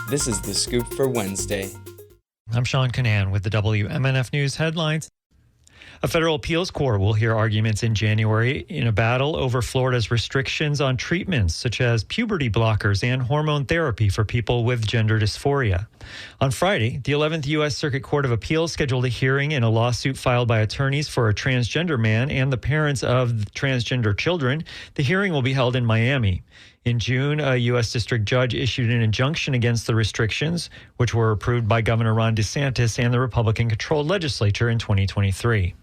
This is The Scoop for Wednesday. I'm Sean Canan with the WMNF News headlines. A federal appeals court will hear arguments in January in a battle over Florida's restrictions on treatments such as puberty blockers and hormone therapy for people with gender dysphoria. On Friday, the 11th U.S. Circuit Court of Appeals scheduled a hearing in a lawsuit filed by attorneys for a transgender man and the parents of transgender children. The hearing will be held in Miami. In June, a U.S. district judge issued an injunction against the restrictions, which were approved by Governor Ron DeSantis and the Republican-controlled legislature in 2023.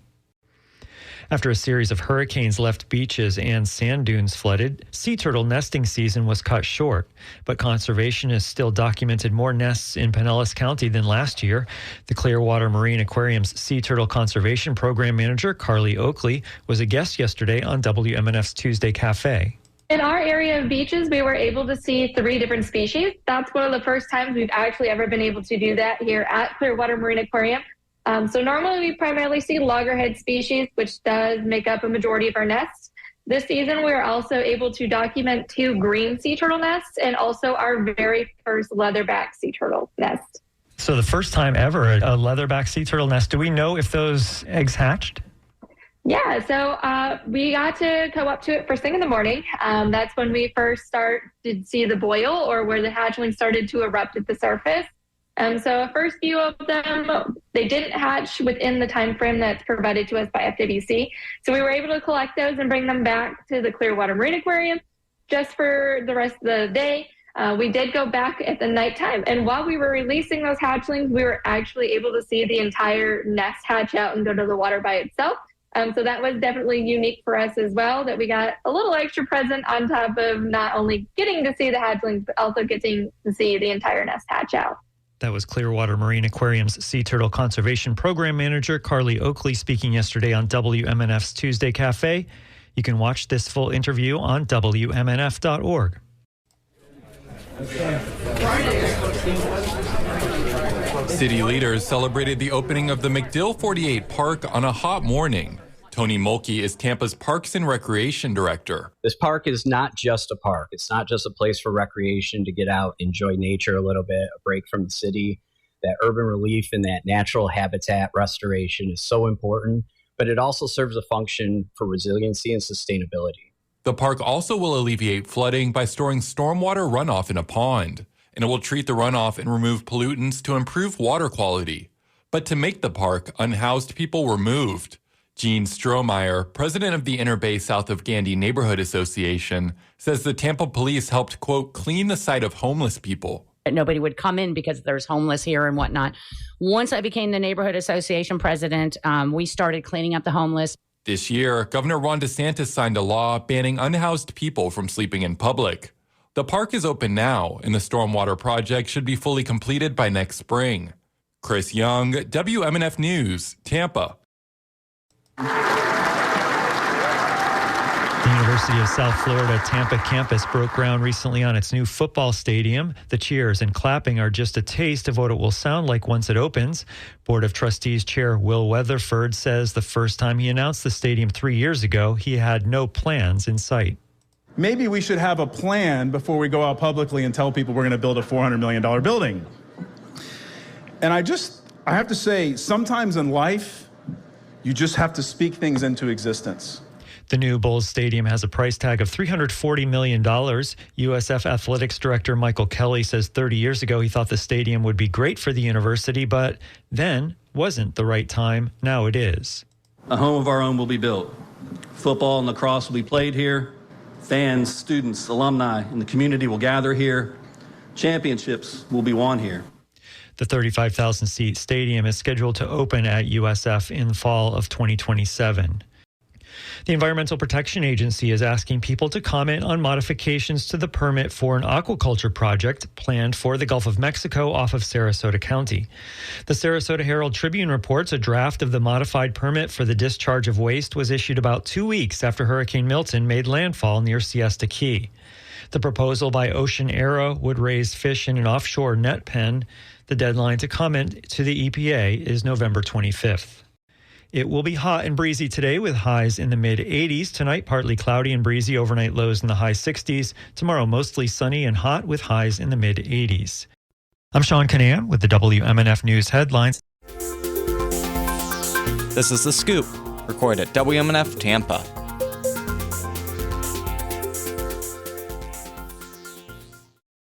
After a series of hurricanes left beaches and sand dunes flooded, sea turtle nesting season was cut short. But conservationists still documented more nests in Pinellas County than last year. The Clearwater Marine Aquarium's Sea Turtle Conservation Program Manager, Carly Oakley, was a guest yesterday on WMNF's Tuesday Cafe. In our area of beaches, we were able to see 3 different species. That's one of the first times we've actually ever been able to do that here at Clearwater Marine Aquarium. So normally we primarily see loggerhead species, which does make up a majority of our nests. This season, we are also able to document 2 green sea turtle nests and also our very first leatherback sea turtle nest. So the first time ever, a leatherback sea turtle nest. Do we know if those eggs hatched? Yeah, so we got to go up to it first thing in the morning. That's when we first started to see the boil or where the hatchlings started to erupt at the surface. So a first few of them, they didn't hatch within the time frame that's provided to us by FWC. So we were able to collect those and bring them back to the Clearwater Marine Aquarium just for the rest of the day. We did go back at the nighttime, and while we were releasing those hatchlings, we were actually able to see the entire nest hatch out and go to the water by itself. So that was definitely unique for us as well, that we got a little extra present on top of not only getting to see the hatchlings, but also getting to see the entire nest hatch out. That was Clearwater Marine Aquarium's Sea Turtle Conservation Program Manager, Carly Oakley, speaking yesterday on WMNF's Tuesday Cafe. You can watch this full interview on WMNF.org. City leaders celebrated the opening of the MacDill 48 Park on a hot morning. Tony Mulkey is Tampa's Parks and Recreation Director. This park is not just a park. It's not just a place for recreation to get out, enjoy nature a little bit, a break from the city. That urban relief and that natural habitat restoration is so important, but it also serves a function for resiliency and sustainability. The park also will alleviate flooding by storing stormwater runoff in a pond, and it will treat the runoff and remove pollutants to improve water quality. But to make the park, unhoused people were moved. Gene Strohmeyer, president of the Inner Bay South of Gandy Neighborhood Association, says the Tampa police helped, quote, clean the site of homeless people. Nobody would come in because there's homeless here and whatnot. Once I became the neighborhood association president, we started cleaning up the homeless. This year, Governor Ron DeSantis signed a law banning unhoused people from sleeping in public. The park is open now, and the stormwater project should be fully completed by next spring. Chris Young, WMNF News, Tampa. The University of South Florida Tampa campus broke ground recently on its new football stadium. The cheers and clapping are just a taste of what it will sound like once it opens. Board of Trustees Chair Will Weatherford says the first time he announced the stadium 3 years ago, he had no plans in sight. Maybe we should have a plan before we go out publicly and tell people we're going to build a $400 million building. And I have to say, sometimes in life, you just have to speak things into existence. The new Bulls Stadium has a price tag of $340 million. USF Athletics Director Michael Kelly says 30 years ago he thought the stadium would be great for the university, but then wasn't the right time. Now it is. A home of our own will be built. Football and lacrosse will be played here. Fans, students, alumni, and the community will gather here. Championships will be won here. The 35,000-seat stadium is scheduled to open at USF in the fall of 2027. The Environmental Protection Agency is asking people to comment on modifications to the permit for an aquaculture project planned for the Gulf of Mexico off of Sarasota County. The Sarasota Herald Tribune reports a draft of the modified permit for the discharge of waste was issued about 2 weeks after Hurricane Milton made landfall near Siesta Key. The proposal by Ocean Era would raise fish in an offshore net pen. The deadline to comment to the EPA is November 25th. It will be hot and breezy today with highs in the mid-80s. Tonight, partly cloudy and breezy, overnight lows in the high 60s. Tomorrow, mostly sunny and hot with highs in the mid-80s. I'm Sean Canan with the WMNF News headlines. This is The Scoop, recorded at WMNF Tampa.